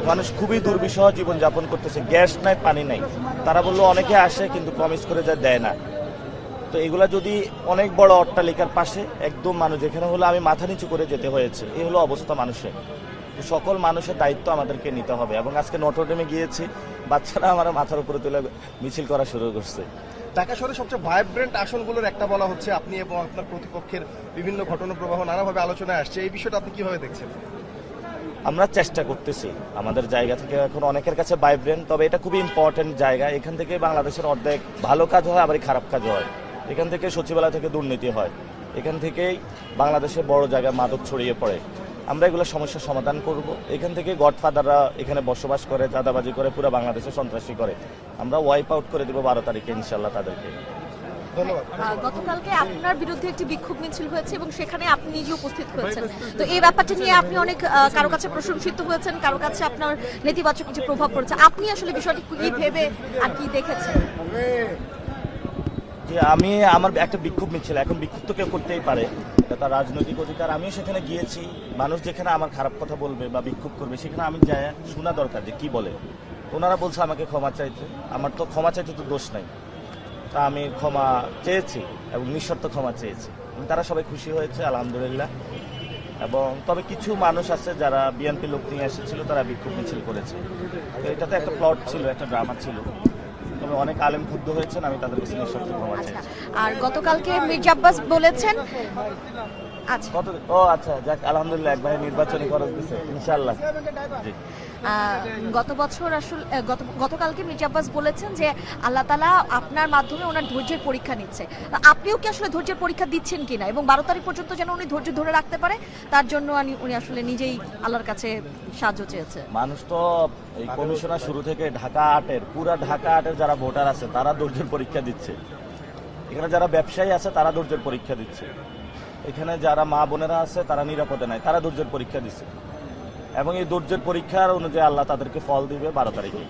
মানুষ খুবই দুর্বিষহ জীবনযাপন করতেছে, গ্যাস নাই, পানি নাই। তারা বললো অনেকে আসে কিন্তু প্রমিস করে যা দেয় না। তো এগুলা যদি অনেক বড় অট্টালিকার পাশে একদম মানুষ যেখানে হলো আমি মাথা নিচু করে যেতে হয়েছে, এই হলো অবস্থা মানুষের। তো সকল মানুষের দায়িত্ব আমাদেরকে নিতে হবে। এবং আজকে নটরডেমে গিয়েছি, বাচ্চারা আমার মাথার উপরে তুলে মিছিল করা শুরু করছে। ঢাকা শহরের সবচেয়ে ভাইব্রেন্ট আসনগুলোর একটা বলা হচ্ছে, আপনি এবং আপনার প্রতিপক্ষের বিভিন্ন ঘটনা প্রবাহ নানাভাবে আলোচনায় আসছে, এই বিষয়টা আপনি কিভাবে দেখছেন? আমরা চেষ্টা করতেছি আমাদের জায়গা থেকে, এখন অনেকের কাছে ভাইব্রেন্ট, তবে এটা খুবই ইম্পর্টেন্ট জায়গা। এখান থেকে বাংলাদেশের অর্ধেক ভালো কাজ হয়, আবার খারাপ কাজ হয়। এখান থেকে সচিবালয় থেকে দুর্নীতি হয়, এখান থেকেই বাংলাদেশের বড় জায়গায় মাদক ছড়িয়ে পড়ে। আমরা এগুলো সমস্যার সমাধান করব। এখান থেকে গডফাদাররা এখানে বসবাস করে, চাঁদাবাজি করে, পুরো বাংলাদেশে সন্ত্রাসী করে। আমরা ওয়াইপ আউট করে দেব 12 তারিখে ইনশাল্লাহ তাদেরকে। ধন্যবাদ। গতকালকে আপনার বিরুদ্ধে একটি বিক্ষোভ মিছিল হয়েছে এবং সেখানে আপনি নিজে উপস্থিত হয়েছেন। তো এই ব্যাপারটা নিয়ে আপনি অনেক কারো কাছে প্রশংসিত হয়েছেন, কারো কাছে আপনার নেতিবাচক কিছু প্রভাব পড়েছে। আপনি আসলে বিষয়টি কি ভেবে আর কি দেখেছেন? যে আমি আমার একটা বিক্ষোভ মিছিল, এখন বিক্ষোভ তো কেউ করতেই পারে, এটা তার রাজনৈতিক অধিকার। আমিও সেখানে গিয়েছি। মানুষ যেখানে আমার খারাপ কথা বলবে বা বিক্ষোভ করবে, সেখানে আমি যাই শোনা দরকার যে কি বলে। ওনারা বলছে আমাকে ক্ষমা চাইতে, আমার তো ক্ষমা চাইতে তো দোষ নাই। তা আমি ক্ষমা চেয়েছি এবং নিঃশর্ত ক্ষমা চেয়েছি, তারা সবাই খুশি হয়েছে আলহামদুলিল্লাহ। এবং তবে কিছু মানুষ আছে যারা বিএনপি লোক নিয়ে এসেছিল, তারা বিক্ষোভ মিছিল করেছে। তো এটা তো একটা প্লট ছিল, একটা ড্রামা ছিল। তবে অনেক আলেম ক্ষুব্ধ হয়েছেন, আমি তাদের কাছে নিঃশর্ত ক্ষমা চাইছি। আর গতকালকে মির্জা আব্বাস বলেছেন আচ্ছা যাক, আলহামদুলিল্লাহ এক ভাই নির্বাচনী খরচ দিচ্ছে ইনশাআল্লাহ। জি। গতকালকে মির্জা আব্বাস বলেছেন যে আল্লাহ তাআলা আপনার মাধ্যমে ওনার ধৈর্যের পরীক্ষা নিচ্ছে। আপনিও কি আসলে ধৈর্যের পরীক্ষা দিচ্ছেন কিনা, এবং 12 তারিখ পর্যন্ত যেন উনি ধৈর্য ধরে রাখতে পারে, তার জন্য উনি আসলে নিজেই আল্লাহর কাছে সাহায্য চেয়েছে। মানুষ তো এই কমিশনার শুরু থেকে পুরা ঢাকা আটের যারা ভোটার আছে তারা ধৈর্যের পরীক্ষা দিচ্ছে। এখানে যারা ব্যবসায়ী আছে তারা ধৈর্যের পরীক্ষা দিচ্ছে। এখানে যারা মা বোনেরা আছে তারা নিরাপদে নাই, তারা ধৈর্যের পরীক্ষা দিচ্ছে। এবং এই ধৈর্যের পরীক্ষার অনুযায়ী আল্লাহ তাদেরকে ফল দিবে 12 তারিখে।